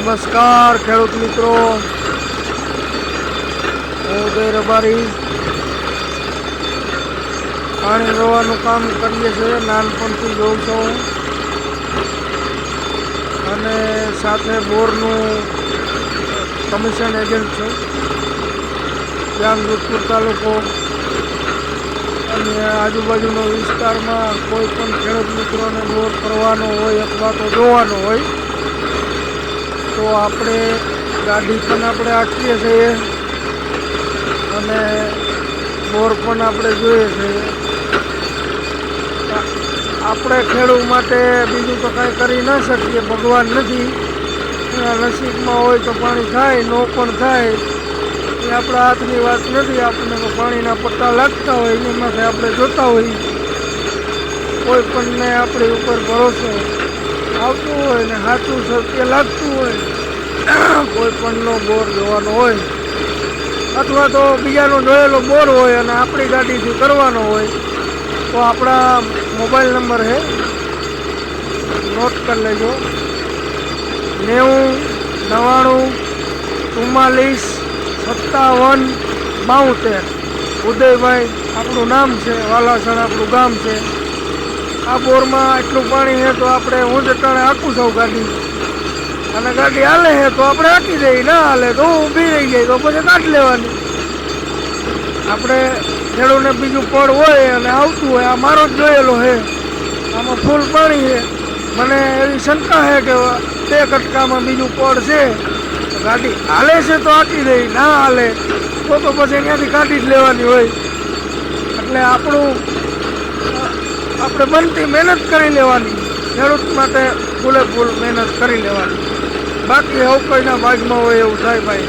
નમસ્કાર ખેડૂત મિત્રો, હું ઉદય રબારી. પાણી રોવાનું કામ કરીએ છીએ, નાનપણથી જોઉં છું અને સાથે બોરનું કમિશન એજન્ટ છું. જામ જોધપુર તાલુકો અને આજુબાજુના વિસ્તારમાં કોઈ પણ ખેડૂત મિત્રોને બોર કરવાનો હોય અથવા તો જોવાનો હોય તો આપણે ગાડી પણ આપણે આંકીએ છીએ અને બોર પણ આપણે જોઈએ છીએ. આપણે ખેડૂત માટે બીજું તો કાંઈ કરી ન શકીએ, ભગવાન નથી. એના નસીબમાં હોય તો પાણી થાય, ન પણ થાય એ આપણા હાથની વાત નથી. આપણને તો પાણીના પટ્ટા લાગતા હોય એમાંથી આપણે જોતા હોઈએ. કોઈ પણને આપણી ઉપર ભરોસો આવતું હોય ને સાચું સત્ય લાગતું હોય, કોઈ પણનો બોર જોવાનો હોય અથવા તો બીજાનો જોયેલો બોર હોય અને આપણી ગાડીથી કરવાનો હોય તો આપણા મોબાઈલ નંબર છે, નોટ કરી લેજો: 90 94 57 72. ઉદયભાઈ આપણું નામ છે, વાલાસણ આપણું ગામ છે. આ બોરમાં એટલું પાણી છે તો આપણે હું જ અટાણે આંકું છું ગાડી, અને ગાડી હાલે છે તો આપણે આંકી દઈએ, ના હાલે તો ઊભી રહી જાય તો પછી કાઢી લેવાની. આપણે ખેડૂતને બીજું પડ હોય અને આવતું હોય, આ મારો જ જોયેલો છે, આમાં ફૂલ પાણી છે, મને એવી શંકા છે કે 2 કટકામાં બીજું પડ છે, ગાડી હાલે છે તો આંકી દઈ, ના હાલે તો પછી ત્યાંથી કાઢી જ લેવાની હોય. એટલે આપણે બનતી મહેનત કરી લેવાની, ખેડૂત માટે ફૂલે ફૂલ મહેનત કરી લેવાની. બાકી હવે કોઈના ભાગમાં હોય એવું થાય ભાઈ.